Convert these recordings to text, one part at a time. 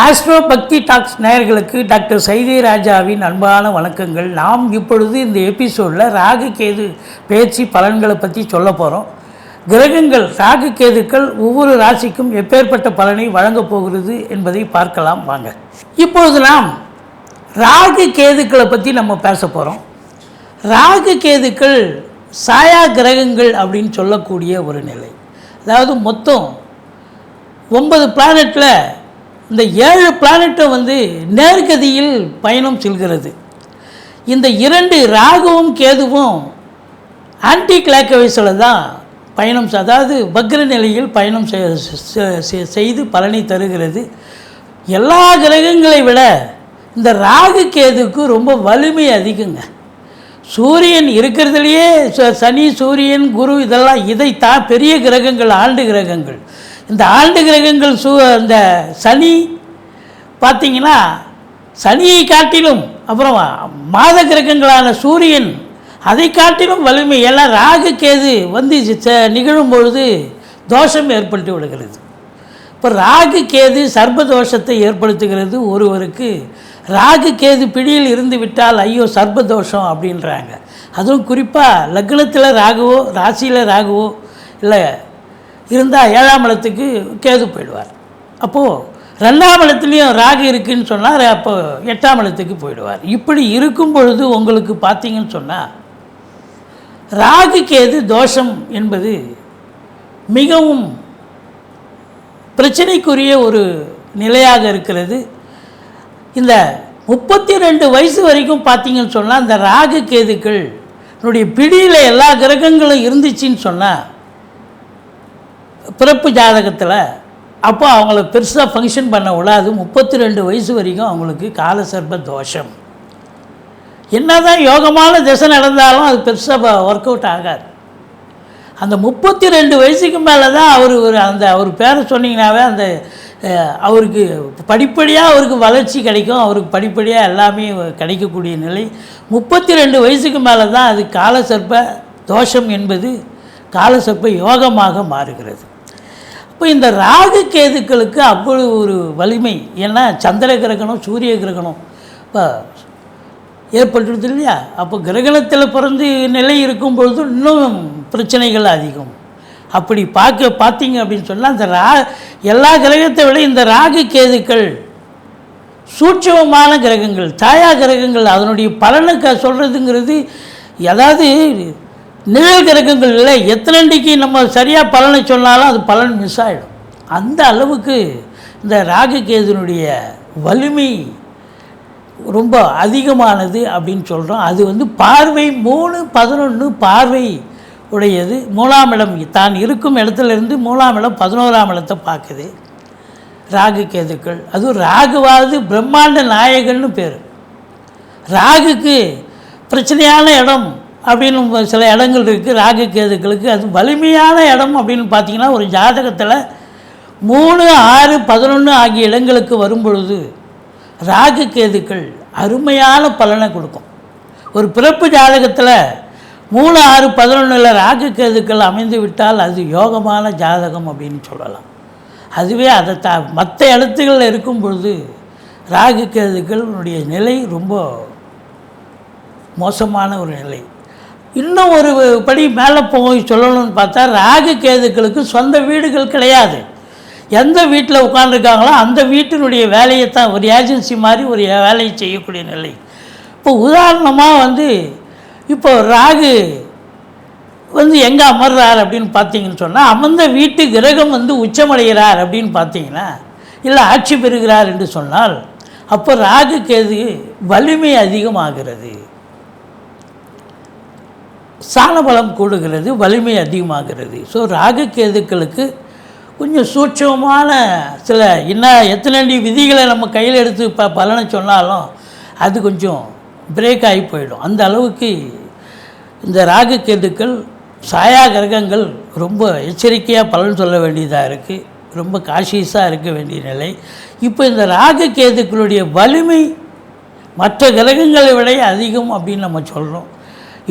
Astro பக்தி tax நேயர்களுக்கு doctor Saidai ராஜாவின் அன்பான வணக்கங்கள். நாம் இப்பொழுது இந்த எபிசோடில் ராகு கேது பயிற்சி பலன்களை பற்றி சொல்ல போகிறோம். கிரகங்கள் ராகு கேதுக்கள் ஒவ்வொரு ராசிக்கும் எப்பேற்பட்ட பலனை வழங்கப் போகிறது என்பதை பார்க்கலாம் வாங்க. இப்பொழுது நாம் ராகு கேதுக்களை பற்றி நம்ம பேச போகிறோம். ராகு கேதுக்கள் சாயா கிரகங்கள் அப்படின்னு சொல்லக்கூடிய ஒரு நிலை. அதாவது மொத்தம் 9 பிளானட்டில் இந்த 7 பிளானட்டும் நேர்கதியில் பயணம் செல்கிறது. இந்த 2 ராகுவும் கேதுவும் ஆன்டி கிளாக் வைஸில் தான் பயணம், அதாவது வக்ர நிலையில் பயணம் செய்து பலனை தருகிறது. எல்லா கிரகங்களை விட இந்த ராகு கேதுக்கு ரொம்ப வலிமை அதிகங்க. சூரியன் இருக்கிறதுலையே சனி, சூரியன், குரு இதெல்லாம் இதைத்தான் பெரிய கிரகங்கள், ஆண்டு கிரகங்கள். இந்த ஆண்டு கிரகங்கள் இந்த சனி பார்த்திங்கன்னா சனியை காட்டிலும், அப்புறம் மாத கிரகங்களான சூரியன் அதை காட்டிலும் வலிமை. எல்லாம் ராகு கேது நிகழும் பொழுது தோஷம் ஏற்பட்டு விடுகிறது. இப்போ ராகு கேது சர்ப்பதோஷத்தை ஏற்படுத்துகிறது. ஒருவருக்கு ராகு கேது பிடியில் இருந்து விட்டால் ஐயோ சர்ப்பதோஷம் அப்படின்றாங்க. அதுவும் குறிப்பாக லக்னத்தில் ராகுவோ ராசியில் ராகுவோ இல்லை இருந்தால் 7ஆம் இடத்துக்கு கேது போயிடுவார். அப்போது 2ஆம் இடத்துலையும் ராகு இருக்குதுன்னு சொன்னால் அப்போ 8ஆம் இடத்துக்கு போயிடுவார். இப்படி இருக்கும் பொழுது உங்களுக்கு பார்த்தீங்கன்னு சொன்னால் ராகு கேது தோஷம் என்பது மிகவும் பிரச்சனைக்குரிய ஒரு நிலையாக இருக்கிறது. இந்த 32 வயசு வரைக்கும் பார்த்தீங்கன்னு சொன்னால் இந்த ராகு கேதுக்கள் பிடியில் எல்லா கிரகங்களும் இருந்துச்சின்னு சொன்னால் பிறப்பு ஜாதகத்தில் அப்போ அவங்கள பெருசாக ஃபங்க்ஷன் பண்ண விடாது. 32 வயசு வரைக்கும் அவங்களுக்கு காலசர்ப்ப தோஷம். என்ன தான் யோகமான திசை நடந்தாலும் அது பெருசாக ஒர்க் அவுட் ஆகாது. அந்த 32 வயசுக்கு மேலே தான் அவர் பேரை சொன்னீங்கன்னாவே அவருக்கு படிப்படியாக அவருக்கு வளர்ச்சி கிடைக்கும், அவருக்கு படிப்படியாக எல்லாமே கிடைக்கக்கூடிய நிலை. 32 வயசுக்கு மேலே தான் அது காலசர்ப்ப தோஷம் என்பது காலசர்ப்ப யோகமாக மாறுகிறது. இப்போ இந்த ராகு கேதுக்களுக்கு அவ்வளவு ஒரு வலிமை. ஏன்னா சந்திர கிரகணம், சூரிய கிரகணம் இப்போ ஏற்பட்டுருது இல்லையா? அப்போ கிரகணத்தில் பிறந்து நிலை இருக்கும் பொழுது இன்னும் பிரச்சனைகள் அதிகம். அப்படி பார்த்தீங்க அப்படின்னு சொன்னால் அந்த எல்லா கிரகத்தை விட இந்த ராகு கேதுக்கள் சூட்சமமான கிரகங்கள், சாயா கிரகங்கள். அதனுடைய பலனை சொல்கிறதுங்கிறது, அதாவது நிழல் கிரகங்கள் இல்லை. எத்தனைக்கு நம்ம சரியாக பலனை சொன்னாலும் அது பலன் மிஸ் ஆகிடும். அந்த அளவுக்கு இந்த ராகு கேதுனுடைய வலிமை ரொம்ப அதிகமானது அப்படின்னு சொல்கிறோம். அது பார்வை 3-11 பார்வை உடையது. 3ஆம் இடம், தான் இருக்கும் இடத்துலேருந்து 3ஆம் இடம் 11ஆம் இடத்தை பார்க்குது ராகு கேதுக்கள். அதுவும் ராகுவாவது பிரம்மாண்ட நாயகன்னு பேர். ராகுக்கு பிரச்சனையான இடம் அப்படின்னு சில இடங்கள் இருக்குது ராகு கேதுக்களுக்கு. அது வலிமையான இடம் அப்படின்னு பார்த்திங்கன்னா ஒரு ஜாதகத்தில் 3, 6, 11 ஆகிய இடங்களுக்கு வரும் பொழுது ராகு கேதுக்கள் அருமையான பலனை கொடுக்கும். ஒரு பிறப்பு ஜாதகத்தில் 3, 6, 11 ராகு கேதுக்கள் அமைந்து விட்டால் அது யோகமான ஜாதகம் அப்படின்னு சொல்லலாம். அதுவே அதை மற்ற இடத்துகளில் இருக்கும் பொழுது ராகு கேதுக்களுடைய நிலை ரொம்ப மோசமான ஒரு நிலை. இன்னும் ஒரு படி மேலே போய் சொல்லணும்னு பார்த்தா ராகு கேதுக்களுக்கு சொந்த வீடுகள் கிடையாது. எந்த வீட்டில் உட்காந்துருக்காங்களோ அந்த வீட்டினுடைய வேலையை தான் ஒரு ஏஜென்சி மாதிரி ஒரு வேலையை செய்யக்கூடிய நிலை. இப்போ உதாரணமாக இப்போ ராகு எங்கே அமர்றார் அப்படின்னு பார்த்தீங்கன்னு சொன்னால், அமர்ந்த வீட்டு கிரகம் உச்சமடைகிறார் அப்படின்னு பார்த்தீங்கன்னா, இல்லை ஆட்சி பெறுகிறார் என்று சொன்னால் அப்போ ராகு கேது வலிமை அதிகமாகிறது, சாணபலம் கூடுகிறது, வலிமை அதிகமாகிறது. ஸோ ராகு கேதுக்களுக்கு கொஞ்சம் சூட்சமான சில எத்தனை விதிகளை நம்ம கையில் எடுத்து பலனை சொன்னாலும் அது கொஞ்சம் பிரேக் ஆகி போயிடும். அந்த அளவுக்கு இந்த ராகு கேதுக்கள் சாயா கிரகங்கள் ரொம்ப எச்சரிக்கையாக பலன் சொல்ல வேண்டியதாக இருக்குது. ரொம்ப காஷியஸாக இருக்க வேண்டிய நிலை. இப்போ இந்த ராகு கேதுக்களுடைய வலிமை மற்ற கிரகங்களை விட அதிகம் அப்படின்னு நம்ம சொல்கிறோம்.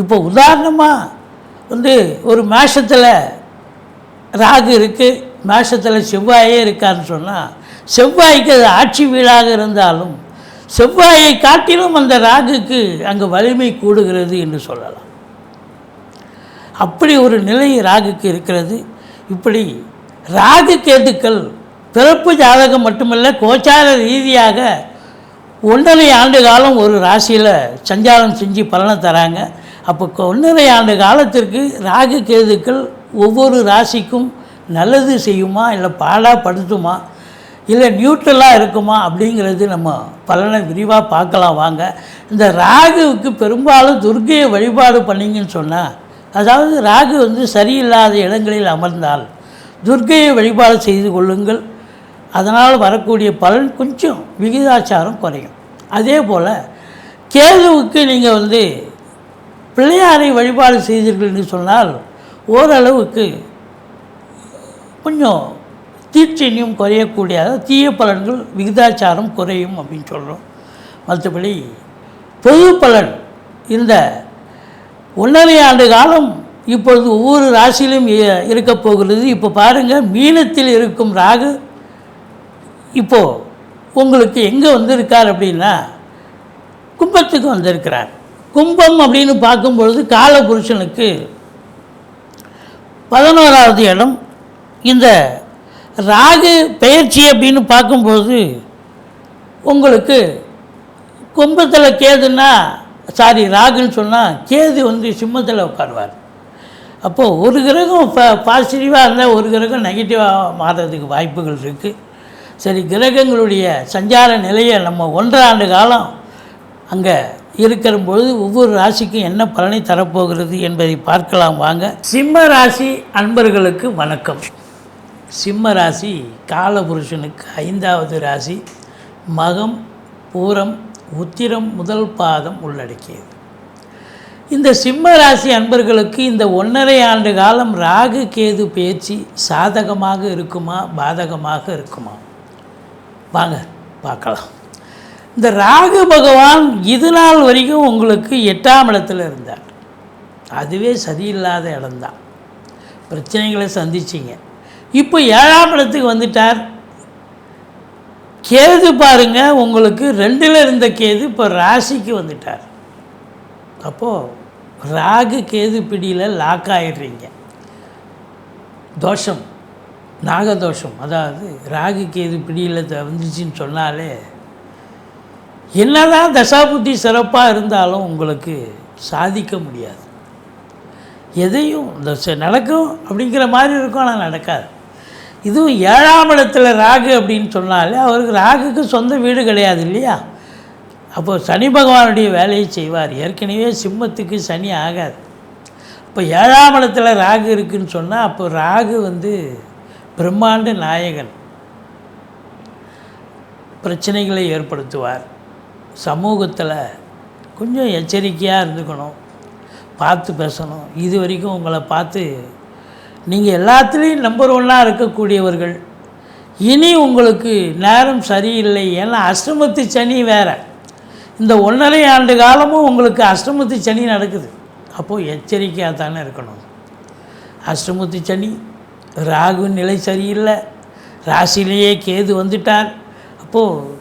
இப்போ உதாரணமாக ஒரு மேஷத்தில் ராகு இருக்குது, மேஷத்தில் செவ்வாயே இருக்கான்னு சொன்னால் செவ்வாய்க்கு அது ஆட்சி வீடாக இருந்தாலும் செவ்வாயை காட்டிலும் அந்த ராகுக்கு அங்கே வலிமை கூடுகிறது என்று சொல்லலாம். அப்படி ஒரு நிலை ராகுக்கு இருக்கிறது. இப்படி ராகு கேதுக்கள் பிறப்பு ஜாதகம் மட்டுமல்ல, கோச்சார ரீதியாக 1.5 ஆண்டு காலம் ஒரு ராசியில் சஞ்சாரம் செஞ்சு பலனை தராங்க. அப்போ 1.5 ஆண்டு காலத்திற்கு ராகு கேதுக்கள் ஒவ்வொரு ராசிக்கும் நல்லது செய்யுமா, இல்லை பாடாப்படுத்துமா, இல்லை நியூட்ரலாக இருக்குமா அப்படிங்கிறது நம்ம பலனை விரிவாக பார்க்கலாம் வாங்க. இந்த ராகுவுக்கு பெரும்பாலும் துர்க்கையை வழிபாடு பண்ணிங்கன்னு சொன்னால், அதாவது ராகு சரியில்லாத இடங்களில் அமர்ந்தால் துர்க்கையை வழிபாடு செய்து கொள்ளுங்கள். அதனால் வரக்கூடிய பலன் கொஞ்சம் விகிதாச்சாரம் குறையும். அதே போல் கேதுவுக்கு நீங்கள் பிள்ளையாரை வழிபாடு செய்தீர்கள் என்று சொன்னால் ஓரளவுக்கு கொஞ்சம் தீட்சண்யம் குறையக்கூடிய, தீய பலன்கள் விகிதாச்சாரம் குறையும் அப்படின்னு சொல்கிறோம். மற்றபடி பொது பலன் இந்த 1.5 ஆண்டு காலம் இப்பொழுது ஒவ்வொரு ராசியிலும் இருக்க போகிறது. இப்போ பாருங்கள், மீனத்தில் இருக்கும் ராகு இப்போது உங்களுக்கு எங்கே வந்திருக்கார் அப்படின்னா கும்பத்துக்கு வந்திருக்கிறார். கும்பம் அப்படின்னு பார்க்கும்பொழுது காலபுருஷனுக்கு 11வது இடம். இந்த ராகு பெயர்ச்சி அப்படின்னு பார்க்கும்பொழுது உங்களுக்கு கும்பத்தில் கேதுன்னா, ராகுன்னு சொன்னால் கேது சிம்மத்தில் உட்காருவார். அப்போது ஒரு கிரகம் பாசிட்டிவாக இருந்தால் ஒரு கிரகம் நெகட்டிவாக மாறுறதுக்கு வாய்ப்புகள் இருக்குது. சரி, கிரகங்களுடைய சஞ்சார நிலையை நம்ம 1.5 ஆண்டு காலம் அங்கே இருக்கிற பொழுது ஒவ்வொரு ராசிக்கும் என்ன பலனை தரப்போகிறது என்பதை பார்க்கலாம் வாங்க. சிம்ம ராசி அன்பர்களுக்கு வணக்கம். சிம்ம ராசி காலபுருஷனுக்கு 5வது ராசி. மகம், பூரம், உத்திரம் முதல் பாதம் உள்ளடக்கியது. இந்த சிம்ம ராசி அன்பர்களுக்கு இந்த 1.5 ஆண்டு காலம் ராகு கேது பேச்சு சாதகமாக இருக்குமா, பாதகமாக இருக்குமா? வாங்க பார்க்கலாம். இந்த ராகு பகவான் இது நாள் வரைக்கும் உங்களுக்கு 8ஆம் இடத்துல இருந்தார். அதுவே சரியில்லாத இடம்தான், பிரச்சனைகளை சந்திச்சிங்க. இப்போ 7ஆம் இடத்துக்கு வந்துட்டார். கேது பாருங்கள், உங்களுக்கு 2ல் இருந்த கேது இப்போ ராசிக்கு வந்துட்டார். அப்போது ராகு கேது பிடியில் லாக் ஆகிடுறீங்க. தோஷம், நாகதோஷம், அதாவது ராகு கேது பிடியில் வந்துச்சுன்னு சொன்னாலே என்னதான் தசாபுத்தி சிறப்பாக இருந்தாலும் உங்களுக்கு சாதிக்க முடியாது. எதையும் நடக்கும் அப்படிங்கிற மாதிரி இருக்கும், ஆனால் நடக்காது. இதுவும் 7ஆம் இடத்துல ராகு அப்படின்னு சொன்னாலே அவருக்கு ராகுக்கு சொந்த வீடு கிடையாது இல்லையா? அப்போது சனி பகவானுடைய வேலையை செய்வார். ஏற்கனவே சிம்மத்துக்கு சனி ஆகாது. இப்போ 7ஆம் இடத்துல ராகு இருக்குதுன்னு சொன்னால் அப்போ ராகு பிரம்மாண்ட நாயகன், பிரச்சனைகளை ஏற்படுத்துவார். சமூகத்தில் கொஞ்சம் எச்சரிக்கையாக இருந்துக்கணும், பார்த்து பேசணும். இது வரைக்கும் உங்களை பார்த்து நீங்கள் எல்லாத்துலேயும் நம்பர் 1ஆக இருக்கக்கூடியவர்கள், இனி உங்களுக்கு நேரம் சரியில்லை. ஏன்னா அஷ்டமத்து சனி வேறு. இந்த 1.5 ஆண்டு காலமும் உங்களுக்கு அஷ்டமத்து சனி நடக்குது. அப்போது எச்சரிக்கையாக தானே இருக்கணும். அஷ்டமத்து சனி, ராகு நிலை சரியில்லை, ராசியிலேயே கேது வந்துட்டார். அப்போது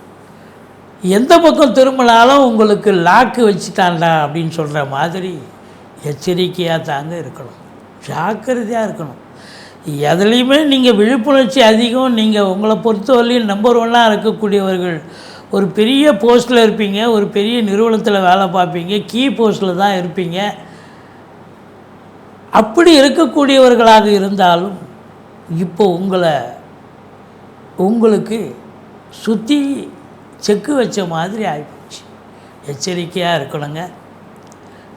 எந்த பக்கம் திரும்பினாலும் உங்களுக்கு லாக்கு வச்சுட்டான்டா அப்படின்னு சொல்கிற மாதிரி எச்சரிக்கையாக தாங்க இருக்கணும், ஜாக்கிரதையாக இருக்கணும். எதுலேயுமே நீங்கள் விழிப்புணர்ச்சி அதிகம். நீங்கள் உங்களை பொறுத்தவரையிலும் நம்பர் 1ஆக இருக்கக்கூடியவர்கள் ஒரு பெரிய போஸ்ட்டில் இருப்பீங்க, ஒரு பெரிய நிறுவனத்தில் வேலை பார்ப்பீங்க, கீ போஸ்ட்டில் தான் இருப்பீங்க. அப்படி இருக்கக்கூடியவர்களாக இருந்தாலும் இப்போ உங்களுக்கு சுற்றி செக்கு வச்ச மாதிரி ஆகிப்போச்சு. எச்சரிக்கையாக இருக்கணுங்க,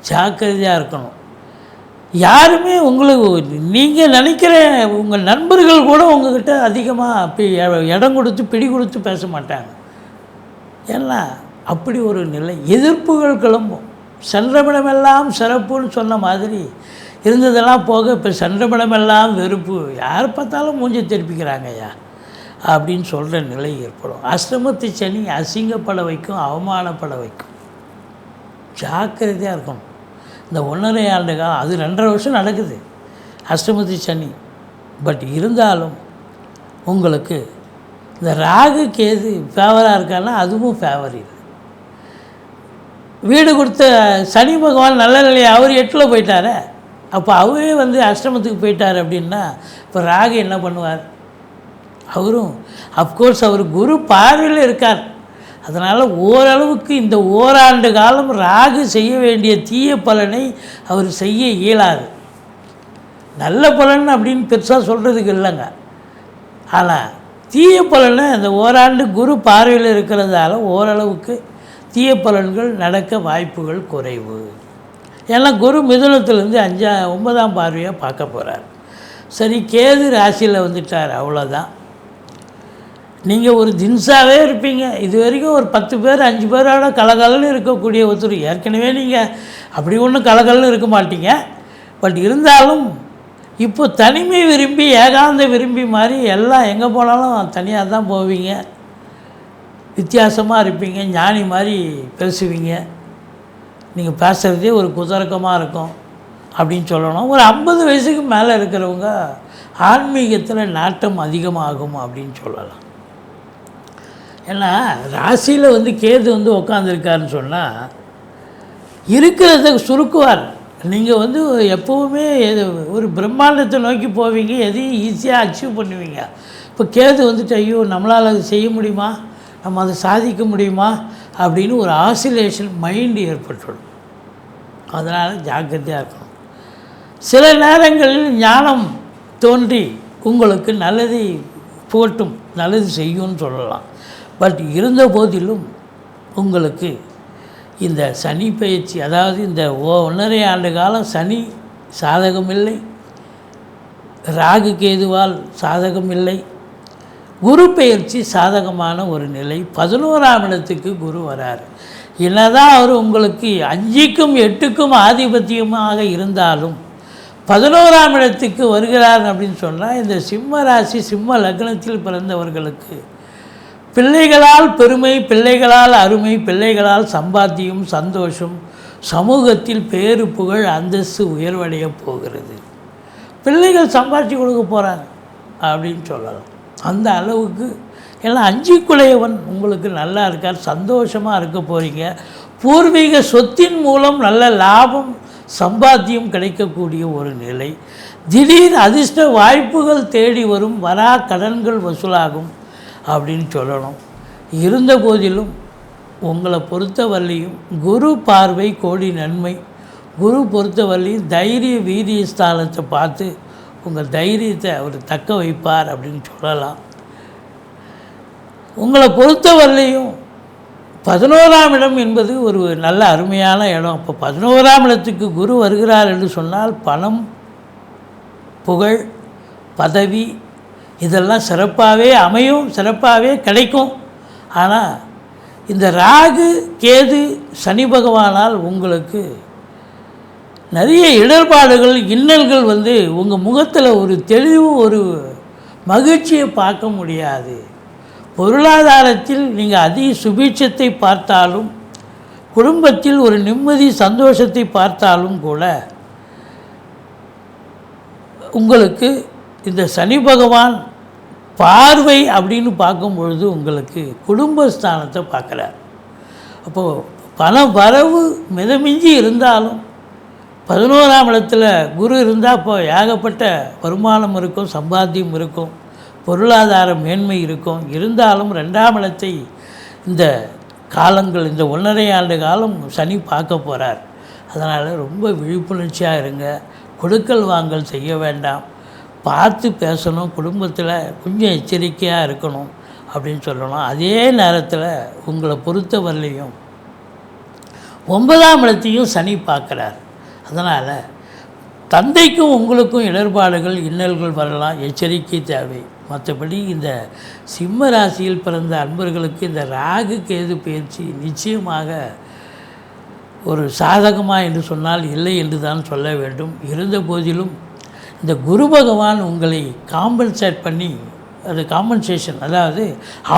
ஜாக்கிரதையாக இருக்கணும். யாருமே உங்களுக்கு நீங்கள் நினைக்கிற உங்கள் நண்பர்கள் கூட உங்கள்கிட்ட அதிகமாக இடம் கொடுத்து பிடி கொடுத்து பேச மாட்டாங்க. ஏன்னா அப்படி ஒரு நிலை, எதிர்ப்புகள் கிளம்பும். சென்றமிடமெல்லாம் சிறப்புன்னு சொன்ன மாதிரி இருந்ததெல்லாம் போக இப்போ சென்றமிடமெல்லாம் வெறுப்பு, யார் பார்த்தாலும் மூஞ்சி திருப்பிக்கிறாங்க ஐயா அப்படின்னு சொல்கிற நிலை ஏற்படும். அஷ்டமத்து சனி அசிங்கப்பட வைக்கும், அவமானப்பட வைக்கும். ஜாக்கிரதையாக இருக்கணும். இந்த 1.5 ஆண்டு காலம், அது 2.5 வருஷம் நடக்குது அஷ்டமத்து சனி. பட் இருந்தாலும் உங்களுக்கு இந்த ராகு கேது ஃபேவராக இருக்கான்னா அதுவும் ஃபேவர் இல்லை. வீடு கொடுத்த சனி பகவான் நல்ல நிலையை அவர் 8ல் போயிட்டாரே, அப்போ அவரே வந்து அஷ்டமத்துக்கு போயிட்டார் அப்படின்னா இப்போ ராகு என்ன பண்ணுவார்? அவரும் அஃப்கோர்ஸ் அவர் குரு பார்வையில் இருக்கார். அதனால் ஓரளவுக்கு இந்த ஓராண்டு காலம் ராகு செய்ய வேண்டிய தீய பலனை அவர் செய்ய இயலாது. நல்ல பலன் அப்படின்னு பெருசாக சொல்கிறதுக்கு இல்லைங்க. ஆனால் தீய பலனை அந்த ஓராண்டு குரு பார்வையில் இருக்கிறதால ஓரளவுக்கு தீய பலன்கள் நடக்க வாய்ப்புகள் குறைவு. ஏன்னா குரு மிதுனத்திலேருந்து 9ஆம் பார்வையாக பார்க்க போகிறார். சரி, கேது ராசியில் வந்துட்டார், அவ்வளோதான். நீங்கள் ஒரு தின்ஸாகவே இருப்பீங்க. இது வரைக்கும் ஒரு 10 பேர் 5 பேரோட கலகலன்னு இருக்கக்கூடிய ஒருத்தர். ஏற்கனவே நீங்கள் அப்படி ஒன்றும் கலகலன்னு இருக்க மாட்டீங்க. பட் இருந்தாலும் இப்போ தனிமை விரும்பி ஏகாந்த விரும்பி மாதிரி எல்லாம் எங்கே போனாலும் தனியாக தான் போவீங்க. வித்தியாசமாக இருப்பீங்க, ஞானி மாதிரி பேசுவீங்க. நீங்கள் பேசுகிறதே ஒரு குதர்க்கமாக இருக்கும் அப்படின்னு சொல்லணும். ஒரு 50 வயசுக்கு மேலே இருக்கிறவங்க ஆன்மீகத்தில் நாட்டம் அதிகமாகும் அப்படின்னு சொல்லலாம். ஏன்னா ராசியில் வந்து கேது வந்து உட்காந்துருக்காருன்னு சொன்னால் இருக்கிறத சுருக்குவார். நீங்கள் வந்து எப்போவுமே ஒரு பிரம்மாண்டத்தை நோக்கி போவீங்க, எதையும் ஈஸியாக அச்சீவ் பண்ணுவீங்க. இப்போ கேது வந்துட்டு ஐயோ நம்மளால் அது செய்ய முடியுமா, நம்ம அதை சாதிக்க முடியுமா அப்படின்னு ஒரு ஆசிலேஷன் மைண்டு ஏற்பட்டுடும். அதனால் ஜாக்கிரதையாக இருக்கணும். சில நேரங்களில் ஞானம் தோன்றி உங்களுக்கு நல்லதை புகட்டும், நல்லது செய்யும்னு சொல்லலாம். பட் இருந்த போதிலும் உங்களுக்கு இந்த சனி பயிற்சி, அதாவது இந்த 1.5 ஆண்டு காலம் சனி சாதகமில்லை, ராகு கேதுவால் சாதகமில்லை, குரு பயிற்சி சாதகமான ஒரு நிலை. 11ஆம் இடத்துக்கு குரு வரார். என்னதான் அவர் உங்களுக்கு 5க்கும் 8க்கும் ஆதிபத்தியமாக இருந்தாலும் 11ஆம் இடத்துக்கு வருகிறார் அப்படின்னு சொன்னால் இந்த சிம்ம ராசி சிம்ம லக்னத்தில் பிறந்தவர்களுக்கு பிள்ளைகளால் பெருமை, பிள்ளைகளால் அருமை, பிள்ளைகளால் சம்பாத்தியம், சந்தோஷம், சமூகத்தில் பேரு புகழ் அந்தஸ்து உயர்வடைய போகிறது. பிள்ளைகள் சம்பாதிச்சு கொடுக்க போகிறாங்க அப்படின்னு சொல்லலாம். அந்த அளவுக்கு எல்லாம் 5குடையவன் உங்களுக்கு நல்லா இருக்கார், சந்தோஷமாக இருக்க போகிறீங்க. பூர்வீக சொத்தின் மூலம் நல்ல லாபம் சம்பாத்தியம் கிடைக்கக்கூடிய ஒரு நிலை. திடீர் அதிர்ஷ்ட வாய்ப்புகள் தேடி வரும், வரா கடன்கள் வசூலாகும் அப்படின்னு சொல்லணும். இருந்த போதிலும் உங்களை பொறுத்தவரையும் குரு பார்வை கோடி நன்மை. குரு பொறுத்தவரையும் தைரிய வீரிய ஸ்தானத்தை பார்த்து உங்கள் தைரியத்தை அவர் தக்க வைப்பார் அப்படின்னு சொல்லலாம். உங்களை பொறுத்தவரையும் 11ஆம் இடம் என்பது ஒரு நல்ல அருமையான இடம். இப்போ 11ஆம் இடத்துக்கு குரு வருகிறார் என்று சொன்னால் பணம், புகழ், பதவி இதெல்லாம் சிறப்பாகவே அமையும், சிறப்பாகவே கிடைக்கும். ஆனால் இந்த ராகு கேது சனி பகவானால் உங்களுக்கு நிறைய இடர்பாடுகள், இன்னல்கள் வந்து உங்கள் முகத்தில் ஒரு தெளிவு, ஒரு மகிழ்ச்சியை பார்க்க முடியாது. பொருளாதாரத்தில் நீங்கள் அதிக சுபீட்சத்தை பார்த்தாலும், குடும்பத்தில் ஒரு நிம்மதி சந்தோஷத்தை பார்த்தாலும் கூட உங்களுக்கு இந்த சனி பகவான் பார்வை அப்படின்னு பார்க்கும் பொழுது உங்களுக்கு குடும்பஸ்தானத்தை பார்க்குறார். அப்போது பண வரவு மிதமிஞ்சி இருந்தாலும் 11ஆம் இடத்துல குரு இருந்தால் இப்போ ஏகப்பட்ட வருமானம் இருக்கும், சம்பாத்தியம் இருக்கும், பொருளாதார மேன்மை இருக்கும். இருந்தாலும் 2ஆம் இடத்தை இந்த காலங்கள், இந்த 1.5 ஆண்டு காலம் சனி பார்க்க போகிறார். அதனால் ரொம்ப விழிப்புணர்ச்சியாக இருங்க. கொடுக்கல் வாங்கல் செய்ய வேண்டாம், பார்த்து பேசணும், குடும்பத்தில் கொஞ்சம் எச்சரிக்கையாக இருக்கணும் அப்படின்னு சொல்லணும். அதே நேரத்தில் உங்களை பொறுத்தவரையிலையும் 9ஆம் இடத்தையும் சனி பார்க்குறார். அதனால் தந்தைக்கும் உங்களுக்கும் இடர்பாடுகள், இன்னல்கள் வரலாம், எச்சரிக்கை தேவை. மற்றபடி இந்த சிம்ம ராசியில் பிறந்த அன்பர்களுக்கு இந்த ராகு கேது பயிற்சி நிச்சயமாக ஒரு சாதகமாக என்று சொன்னால் இல்லை என்று தான் சொல்ல வேண்டும். இருந்த போதிலும் இந்த குரு பகவான் உங்களை காம்பன்சேட் பண்ணி, அது காம்பன்சேஷன், அதாவது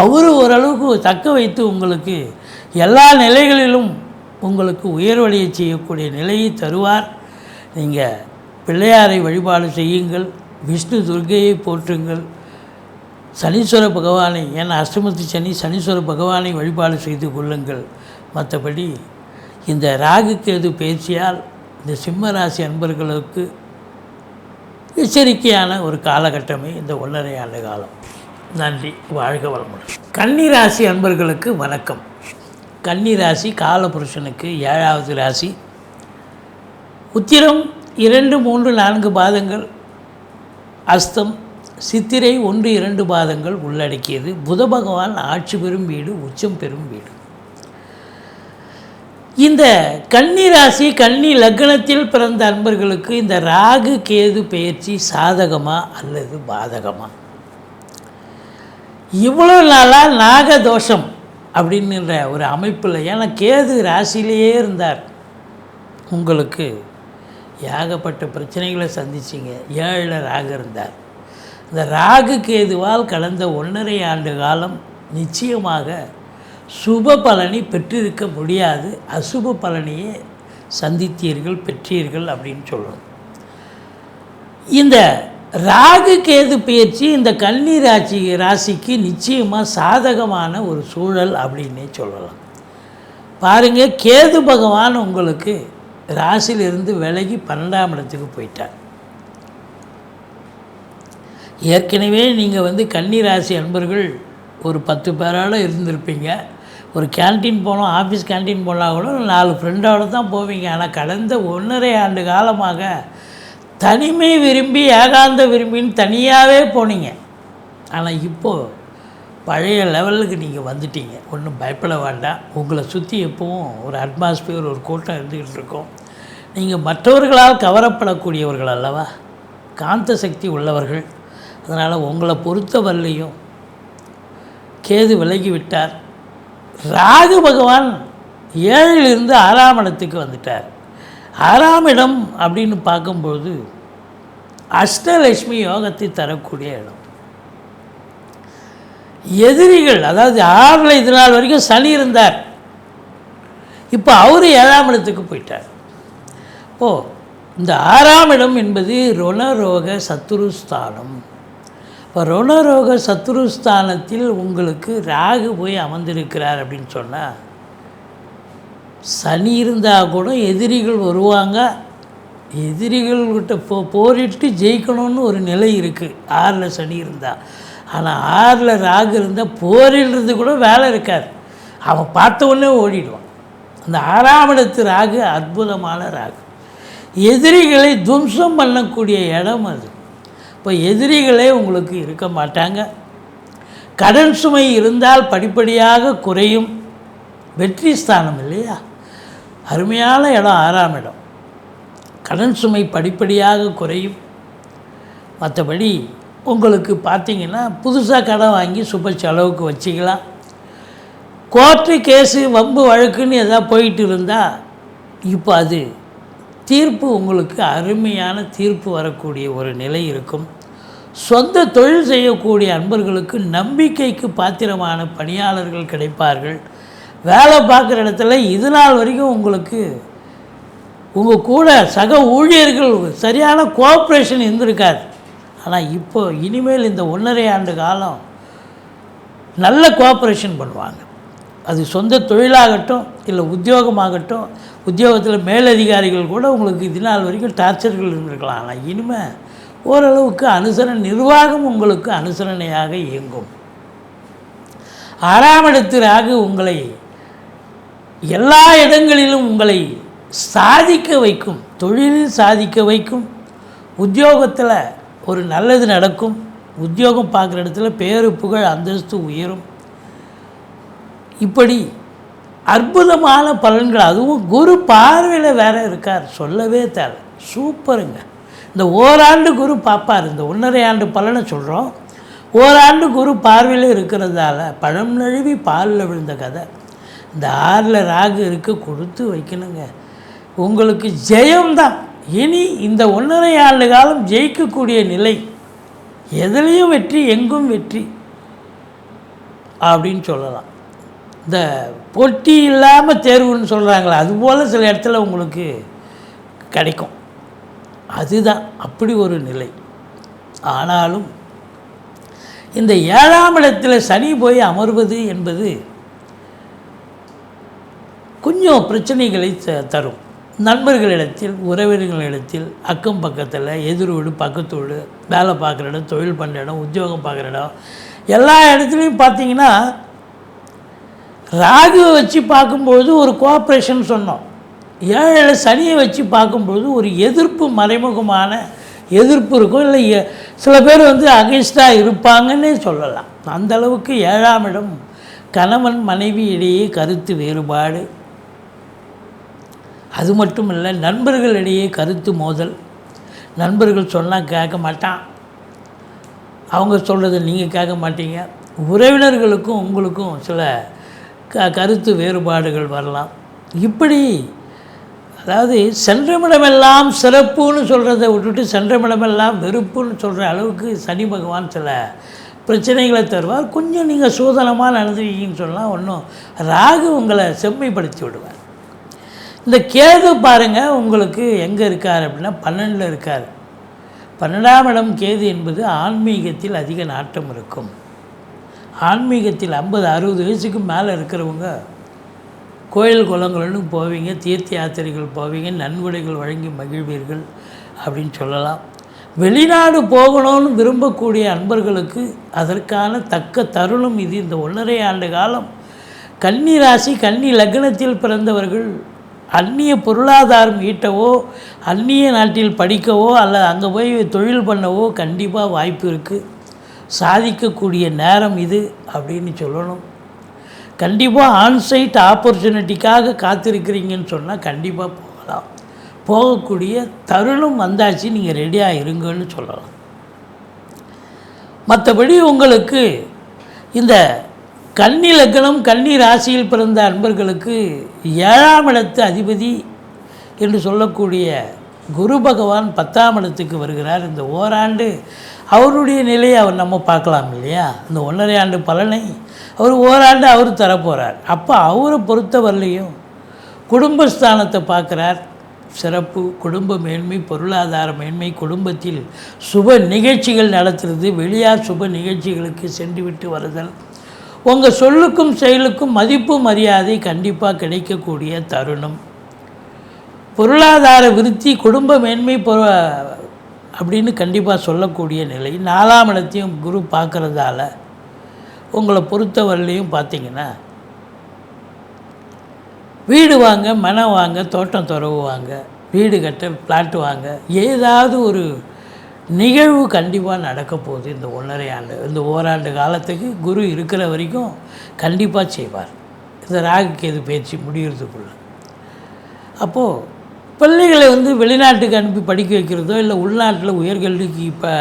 அவர் ஓரளவுக்கு தக்க வைத்து உங்களுக்கு எல்லா நிலைகளிலும் உங்களுக்கு உயர்வடைய செய்யக்கூடிய நிலையை தருவார். நீங்கள் பிள்ளையாரை வழிபாடு செய்யுங்கள், விஷ்ணு துர்க்கையை போற்றுங்கள், சனீஸ்வர பகவானை, ஏன்னா அஷ்டமத்து சனி, சனீஸ்வர பகவானை வழிபாடு செய்து கொள்ளுங்கள். மற்றபடி இந்த ராகு கேது பயிற்சியால் இந்த சிம்ம ராசி அன்பர்களுக்கு எச்சரிக்கையான ஒரு காலகட்டமே இந்த 1.5 ஆண்டு காலம். நன்றி, வாழ்க வளமுடன். கன்னி ராசி அன்பர்களுக்கு வணக்கம். கன்னி ராசி காலபுருஷனுக்கு 7வது ராசி. உத்திரம் 2, 3, 4 பாதங்கள், அஸ்தம், சித்திரை 1, 2 பாதங்கள் உள்ளடக்கியது. புத பகவான் ஆட்சி பெறும் வீடு, உச்சம் பெறும் வீடு. இந்த கன்னி ராசி கன்னி லக்னத்தில் பிறந்த அன்பர்களுக்கு இந்த ராகு கேது பெயர்ச்சி சாதகமா அல்லது பாதகமா? இவ்வளோ நாளாக நாகதோஷம் அப்படின்ற ஒரு அமைப்பில், ஏன்னா கேது ராசியிலேயே இருந்தார், உங்களுக்கு ஏகப்பட்ட பிரச்சனைகளை சந்திச்சிங்க. 7ல் ராகு இருந்தார். இந்த ராகு கேதுவால் கடந்த 1.5 ஆண்டு காலம் நிச்சயமாக சுப பலனை பெற்றிருக்க முடியாது. அசுப பலனையே சந்தித்தீர்கள், பெற்றீர்கள் அப்படின்னு சொல்லணும். இந்த ராகு கேது பயிற்சி இந்த கன்னி ராசிக்கு நிச்சயமாக சாதகமான ஒரு சூழல் அப்படின்னே சொல்லலாம். பாருங்கள், கேது பகவான் உங்களுக்கு ராசியிலிருந்து விலகி 12ஆம் இடத்துக்கு போயிட்டார். ஏற்கனவே நீங்கள் கன்னி ராசி அன்பர்கள் ஒரு 10 பேரோட இருந்திருப்பீங்க. ஒரு கேன்டீன் போனோம், ஆஃபீஸ் கேன்டீன் போனால் கூட 4 ஃப்ரெண்டோடு தான் போவீங்க. ஆனால் கடந்த 1.5 ஆண்டு காலமாக தனிமை விரும்பி, ஏகாந்த விரும்பின்னு தனியாகவே போனீங்க. ஆனால் இப்போது பழைய லெவலுக்கு நீங்கள் வந்துட்டீங்க. ஒன்றும் பயப்பட வேண்டாம். உங்களை சுற்றி எப்பவும் ஒரு அட்மாஸ்பியர், ஒரு கூட்டம் இருந்துக்கிட்டு இருக்கும். நீங்கள் மற்றவர்களால் கவரப்படக்கூடியவர்கள் அல்லவா, காந்த சக்தி உள்ளவர்கள். அதனால் உங்களை பொறுத்தவரையிலையும் கேது விலகிவிட்டார். ராகு பகவான் 7லிருந்து 6ஆம் இடத்துக்கு வந்துட்டார். 6ஆம் இடம் அப்படின்னு பார்க்கும்போது அஷ்டலட்சுமி யோகத்தை தரக்கூடிய இடம். எதிரிகள், அதாவது 6ல் இது நாள் வரைக்கும் சனி இருந்தார், இப்போ அவர் 7ஆம் இடத்துக்கு போயிட்டார். இந்த 6ஆம் இடம் என்பது ருணரோக சத்துருஸ்தானம். இப்போ ருணரோக சத்துருஸ்தானத்தில் உங்களுக்கு ராகு போய் அமர்ந்திருக்கிறார் அப்படின்னு சொன்னால், சனி இருந்தால் கூட எதிரிகள் வருவாங்க. எதிரிகள்கிட்ட போரிட்டு ஜெயிக்கணும்னு ஒரு நிலை இருக்குது 6ல் சனி இருந்தால். ஆனால் 6ல் ராகு இருந்தால் போரிடுறது கூட வேலை இருக்காது. அவன் பார்த்த உடனே ஓடிடுவான். அந்த 6ஆம் இடத்து ராகு அற்புதமான ராகு. எதிரிகளை துவம்சம் பண்ணக்கூடிய இடம் அது. இப்போ எதிரிகளே உங்களுக்கு இருக்க மாட்டாங்க. கடன் சுமை இருந்தால் படிப்படியாக குறையும். வெற்றி ஸ்தானம் இல்லையா, அருமையான இடம் 6ஆம் இடம். கடன் சுமை படிப்படியாக குறையும். மற்றபடி உங்களுக்கு பார்த்திங்கன்னா புதுசாக கடன் வாங்கி சுப செலவுக்கு வச்சுக்கலாம். கோர்ட்டு கேஸு வம்பு வழக்குன்னு எதாவது போயிட்டு இருந்தால் இப்போ அது தீர்ப்பு, உங்களுக்கு அருமையான தீர்ப்பு வரக்கூடிய ஒரு நிலை இருக்கும். சொந்த தொழில் செய்யக்கூடிய அன்பர்களுக்கு நம்பிக்கைக்கு பாத்திரமான பணியாளர்கள் கிடைப்பார்கள். வேலை பார்க்குற இடத்துல இது நாள் வரைக்கும் உங்களுக்கு உங்கள் கூட சக ஊழியர்கள் சரியான கோஆப்ரேஷன் இருந்திருக்காது. ஆனால் இப்போ இனிமேல் இந்த 1.5 ஆண்டு காலம் நல்ல கோஆப்ரேஷன் பண்ணுவாங்க. அது சொந்த தொழிலாகட்டும், இல்லை உத்தியோகமாகட்டும். உத்தியோகத்தில் மேலதிகாரிகள் கூட உங்களுக்கு இது நாள் வரைக்கும் டார்ச்சர்கள் இருந்திருக்கலாம். ஆனால் இனிமேல் ஓரளவுக்கு அனுசரணை, நிர்வாகம் உங்களுக்கு அனுசரணையாக இயங்கும். 6ஆம் இடத்து ராகு உங்களை எல்லா இடங்களிலும் உங்களை சாதிக்க வைக்கும். தொழிலில் சாதிக்க வைக்கும். உத்தியோகத்தில் ஒரு நல்லது நடக்கும். உத்தியோகம் பார்க்குற இடத்துல பேரு புகழ் அந்தஸ்து உயரும். இப்படி அற்புதமான பலன்கள். அதுவும் குரு பார்வையில் வேறு இருக்கார், சொல்லவே தேவை. சூப்பருங்க. இந்த ஓராண்டு குரு பார்ப்பார். இந்த 1.5 ஆண்டு பலனை சொல்கிறோம். ஓராண்டு குரு பார்வையில் இருக்கிறதால பழம் நழுவி பாலில் விழுந்த கதை. இந்த 6ல் ராகு இருக்க கொடுத்து வைக்கணுங்க. உங்களுக்கு ஜெயம்தான். இனி இந்த 1.5 ஆண்டு காலம் ஜெயிக்கக்கூடிய நிலை. எதுலேயும் வெற்றி, எங்கும் வெற்றி அப்படின்னு சொல்லலாம். இந்த போட்டி இல்லாமல் தேர்வுன்னு சொல்கிறாங்களே, அதுபோல் சில இடத்துல உங்களுக்கு கிடைக்கும். அதுதான் அப்படி ஒரு நிலை. ஆனாலும் இந்த 7ஆம் இடத்தில் சனி போய் அமர்வது என்பது கொஞ்சம் பிரச்சனைகளை தரும். நண்பர்களிடத்தில், உறவினர்களிடத்தில், அக்கம் பக்கத்தில், எதிர் வீடு, பக்கத்து வீடு, வேலை பார்க்குற இடம், தொழில் பண்ணுற இடம், உத்தியோகம் பார்க்குற இடம், எல்லா இடத்துலையும் பார்த்திங்கன்னா ராகுவை வச்சு பார்க்கும்பொழுது ஒரு கோஆப்ரேஷன் சொன்னோம். 7 சனியை வச்சு பார்க்கும்பொழுது ஒரு எதிர்ப்பு, மறைமுகமான எதிர்ப்பு இருக்கும். இல்லை சில பேர் அகைன்ஸ்டாக இருப்பாங்கன்னே சொல்லலாம். அந்தளவுக்கு 7ஆம் இடம் கணவன் மனைவி இடையே கருத்து வேறுபாடு, அது மட்டும் இல்லை நண்பர்களிடையே கருத்து மோதல். நண்பர்கள் சொன்னால் கேட்க மாட்டான், அவங்க சொல்கிறத நீங்கள் கேட்க மாட்டீங்க. உறவினர்களுக்கும் உங்களுக்கும் சில கருத்து வேறுபாடுகள் வரலாம். இப்படி அதாவது சென்றமிடமெல்லாம் சிறப்புன்னு சொல்கிறத விட்டுட்டு சென்றமிடமெல்லாம் வெறுப்புன்னு சொல்கிற அளவுக்கு சனி பகவான் சில பிரச்சனைகளை தருவார். கொஞ்சம் நீங்கள் சூதனமாக நடந்துருக்கீங்கன்னு சொன்னால் ஒன்றும் ராகு உங்களை செம்மைப்படுத்தி விடுவார். இந்த கேது பாருங்கள் உங்களுக்கு எங்கே இருக்கார் அப்படின்னா 12ல் இருக்கார். 12ஆம் இடம் கேது என்பது ஆன்மீகத்தில் அதிக நாட்டம் இருக்கும். ஆன்மீகத்தில் 50-60 வயசுக்கு மேலே இருக்கிறவங்க கோயில் குளங்களுக்கு போவீங்க, தீர்த்த யாத்திரைகள் போவீங்க, நன்கொடைகள் வழங்கி மகிழ்வீர்கள் அப்படின்னு சொல்லலாம். வெளிநாடு போகணும்னு விரும்பக்கூடிய அன்பர்களுக்கு அதற்கான தக்க தருணம் இது. இந்த 1.5 ஆண்டு காலம் கன்னி ராசி, கன்னி லக்னத்தில் பிறந்தவர்கள் அந்நிய பொருளாதாரம் ஈட்டவோ, அந்நிய நாட்டில் படிக்கவோ, அல்லது அங்கே போய் தொழில் பண்ணவோ கண்டிப்பாக வாய்ப்பு இருக்குது. சாதிக்கக்கூடிய நேரம் இது அப்படின்னு சொல்லணும். கண்டிப்பாக ஆன்சைட் ஆப்பர்ச்சுனிட்டிக்காக காத்திருக்கிறீங்கன்னு சொன்னால் கண்டிப்பாக போகலாம். போகக்கூடிய தருணம் வந்தாச்சு, நீங்கள் ரெடியாக இருங்கன்னு சொல்லலாம். மற்றபடி உங்களுக்கு இந்த கன்னி லக்னம், கன்னி ராசியில் பிறந்த அன்பர்களுக்கு 7ஆம் இடத்து அதிபதி என்று சொல்லக்கூடிய குரு பகவான் 10ஆம் இடத்துக்கு வருகிறார். இந்த ஓராண்டு அவருடைய நிலையை நம்ம பார்க்கலாம் இல்லையா? இந்த 1.5 ஆண்டு பலனை அவர் ஓராண்டு அவர் தரப்போகிறார். அப்போ அவரை பொறுத்தவரையிலையும் குடும்பஸ்தானத்தை பார்க்குறார். சிறப்பு, குடும்ப மேன்மை, பொருளாதார மேன்மை, குடும்பத்தில் சுப நிகழ்ச்சிகள் நடத்துறது, வெளியார் சுப நிகழ்ச்சிகளுக்கு சென்று விட்டு வருதல், உங்கள் சொல்லுக்கும் செயலுக்கும் மதிப்பு மரியாதை கண்டிப்பாக கிடைக்கக்கூடிய தருணம். பொருளாதார விருத்தி, குடும்ப மேன்மை அப்படின்னு கண்டிப்பாக சொல்லக்கூடிய நிலை. 4ஆம் இடத்தையும் குரு பார்க்குறதால உங்களை பொறுத்தவரையிலையும் பார்த்திங்கன்னா வீடு வாங்க, மனம் வாங்க, தோட்டம் துறவு வாங்க, வீடு கட்ட, பிளாட் வாங்க, ஏதாவது ஒரு நிகழ்வு கண்டிப்பாக நடக்க போகுது. இந்த 1.5 ஆண்டு, இந்த ஓராண்டு காலத்துக்கு குரு இருக்கிற வரைக்கும் கண்டிப்பாக செய்வார். இந்த ராகு கேது பயிற்சி முடிகிறதுக்குள்ள. அப்போது பிள்ளைகளை வெளிநாட்டுக்கு அனுப்பி படிக்க வைக்கிறதோ, இல்லை உள்நாட்டில் உயர்கல்விக்கு இப்போ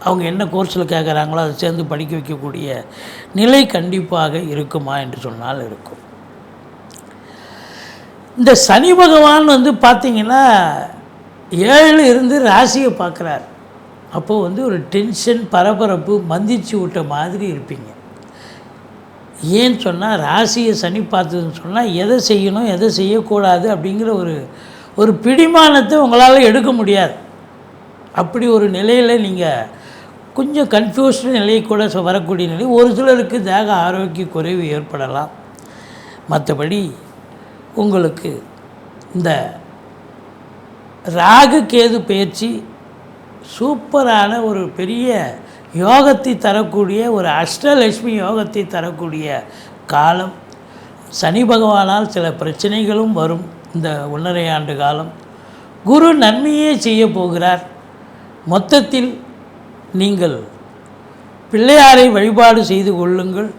அவங்க என்ன கோர்ஸில் கேட்குறாங்களோ அதை சேர்ந்து படிக்க வைக்கக்கூடிய நிலை கண்டிப்பாக இருக்குமா என்று சொன்னால் இருக்கும். இந்த சனி பகவான் பார்த்திங்கன்னா 7 இருந்து ராசியை பார்க்குறார். அப்போது ஒரு டென்ஷன், பரபரப்பு, மந்திச்சு விட்ட மாதிரி இருப்பீங்க. ஏன்னு சொன்னால் ராசியை சனி பார்த்ததுன்னு சொன்னால் எதை செய்யணும், எதை செய்யக்கூடாது அப்படிங்கிற ஒரு பிடிமானத்தை உங்களால் எடுக்க முடியாது. அப்படி ஒரு நிலையில் நீங்கள் கொஞ்சம் கன்ஃபியூஸ்டு நிலை கூட வரக்கூடிய நிலை. ஒரு சிலருக்கு தேக ஆரோக்கிய குறைவு ஏற்படலாம். மற்றபடி உங்களுக்கு இந்த ராகு கேது பயிற்சி சூப்பரான ஒரு பெரிய யோகத்தை தரக்கூடிய, ஒரு அஷ்டலட்சுமி யோகத்தை தரக்கூடிய காலம். சனி பகவானால் சில பிரச்சனைகளும் வரும். இந்த 1.5 ஆண்டு காலம் குரு நன்மையே செய்ய போகிறார். மொத்தத்தில் நீங்கள் பிள்ளையாரை வழிபாடு செய்து கொள்ளுங்கள்.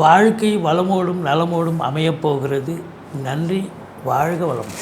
வாழ்க்கை வளமோடும் நலமோடும் அமையப்போகிறது. நன்றி. வாழ்க வளம்.